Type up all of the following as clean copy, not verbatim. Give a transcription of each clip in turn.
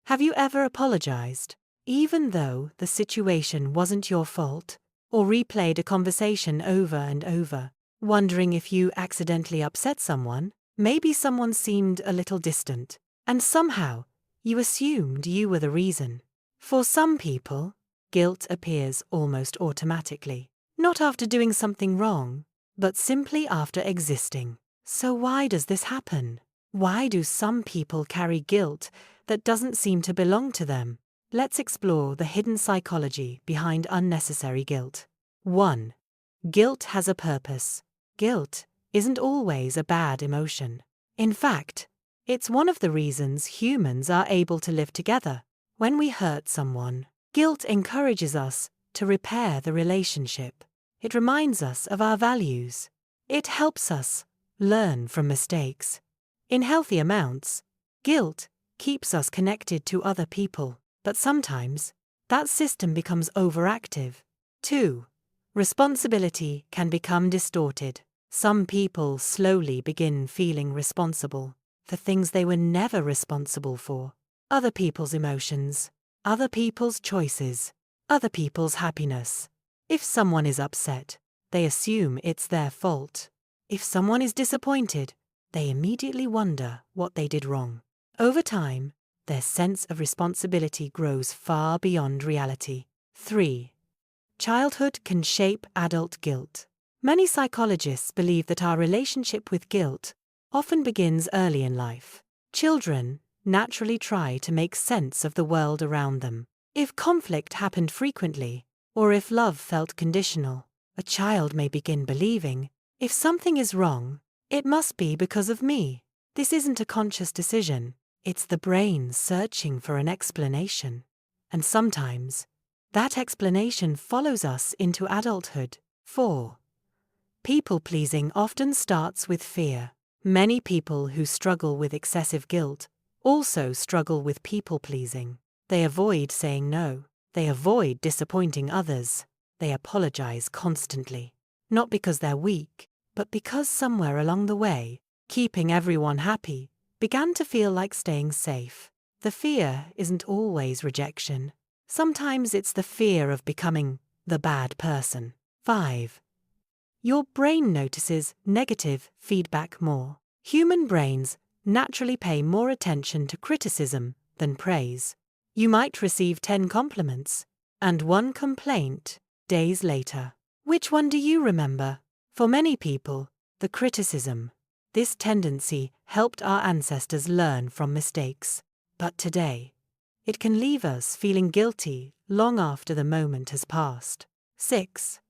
Have you ever apologized, even though the situation wasn't your fault, or replayed a conversation over and over, wondering if you accidentally upset someone? Maybe someone seemed a little distant, and somehow you assumed you were the reason. For some people, guilt appears almost automatically, not after doing something wrong, but simply after existing. So why does this happen? Why do some people carry guilt that doesn't seem to belong to them? Let's explore the hidden psychology behind unnecessary guilt. 1. Guilt has a purpose. Guilt isn't always a bad emotion. In fact, it's one of the reasons humans are able to live together. When we hurt someone, guilt encourages us to repair the relationship. It reminds us of our values. It helps us learn from mistakes. In healthy amounts, guilt keeps us connected to other people, but sometimes that system becomes overactive. 2. Responsibility can become distorted. Some people slowly begin feeling responsible for things they were never responsible for. Other people's emotions, other people's choices, other people's happiness. If someone is upset, they assume it's their fault. If someone is disappointed, they immediately wonder what they did wrong. Over time, their sense of responsibility grows far beyond reality. 3. Childhood can shape adult guilt. Many psychologists believe that our relationship with guilt often begins early in life. Children naturally try to make sense of the world around them. If conflict happened frequently, or if love felt conditional, a child may begin believing, if something is wrong, it must be because of me. This isn't a conscious decision. It's the brain searching for an explanation. And sometimes, that explanation follows us into adulthood. 4. People-pleasing often starts with fear. Many people who struggle with excessive guilt also struggle with people-pleasing. They avoid saying no. They avoid disappointing others. They apologize constantly. Not because they're weak, but because somewhere along the way, keeping everyone happy began to feel like staying safe. The fear isn't always rejection. Sometimes it's the fear of becoming the bad person. 5. Your brain notices negative feedback more. Human brains naturally pay more attention to criticism than praise. You might receive 10 compliments and 1 complaint days later. Which one do you remember? For many people, the criticism. This tendency helped our ancestors learn from mistakes. But today, it can leave us feeling guilty long after the moment has passed. 6.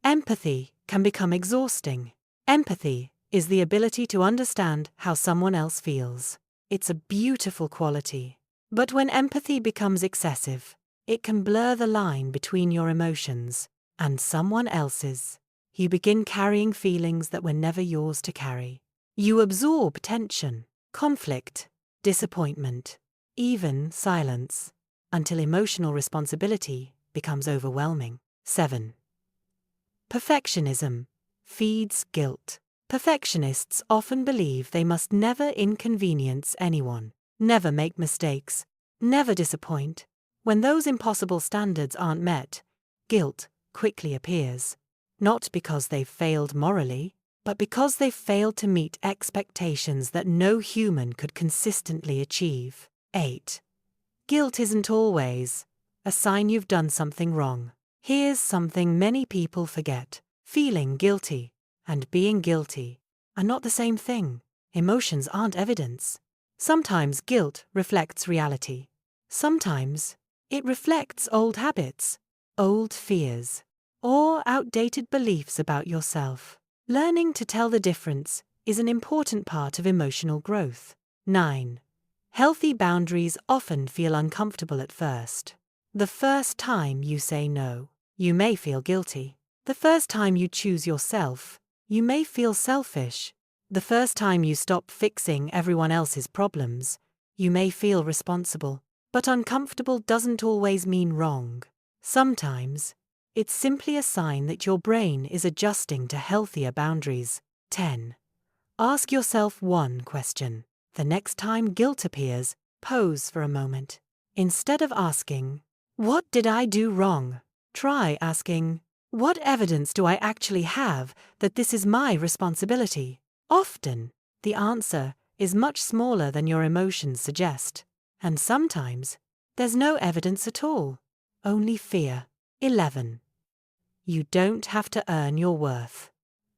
Empathy can become exhausting. Empathy is the ability to understand how someone else feels. It's a beautiful quality. But when empathy becomes excessive, it can blur the line between your emotions and someone else's. You begin carrying feelings that were never yours to carry. You absorb tension, conflict, disappointment, even silence, until emotional responsibility becomes overwhelming. 7. Perfectionism feeds guilt. Perfectionists often believe they must never inconvenience anyone, never make mistakes, never disappoint. When those impossible standards aren't met, guilt quickly appears. Not because they've failed morally, but because they've failed to meet expectations that no human could consistently achieve. 8. Guilt isn't always a sign you've done something wrong. Here's something many people forget. Feeling guilty and being guilty are not the same thing. Emotions aren't evidence. Sometimes guilt reflects reality. Sometimes it reflects old habits, old fears, or outdated beliefs about yourself. Learning to tell the difference is an important part of emotional growth. 9. Healthy boundaries often feel uncomfortable at first. The first time you say no, you may feel guilty. The first time you choose yourself, you may feel selfish. The first time you stop fixing everyone else's problems, you may feel responsible. But uncomfortable doesn't always mean wrong. Sometimes, it's simply a sign that your brain is adjusting to healthier boundaries. 10. Ask yourself one question. The next time guilt appears, Pause for a moment. Instead of asking, "What did I do wrong?" try asking, "What evidence do I actually have that this is my responsibility?" Often, the answer is much smaller than your emotions suggest. And sometimes, there's no evidence at all. Only fear. 11. You don't have to earn your worth.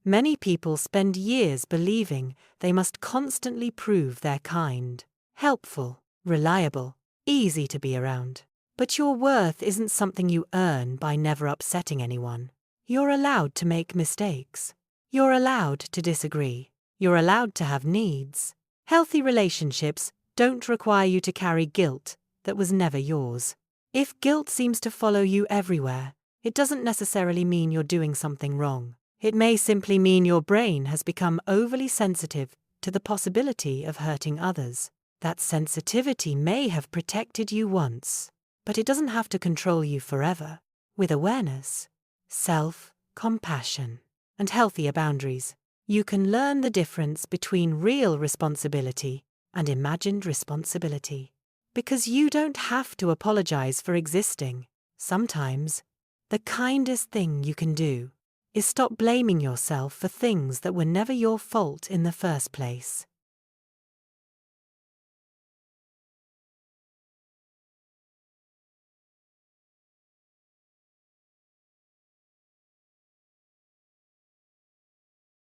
Many people spend years believing they must constantly prove they're kind, helpful, reliable, easy to be around. But your worth isn't something you earn by never upsetting anyone. You're allowed to make mistakes. You're allowed to disagree. You're allowed to have needs. Healthy relationships don't require you to carry guilt that was never yours. If guilt seems to follow you everywhere, it doesn't necessarily mean you're doing something wrong. It may simply mean your brain has become overly sensitive to the possibility of hurting others. That sensitivity may have protected you once, but it doesn't have to control you forever. With awareness, self-compassion, and healthier boundaries, you can learn the difference between real responsibility and imagined responsibility. Because you don't have to apologize for existing. Sometimes, the kindest thing you can do is stop blaming yourself for things that were never your fault in the first place.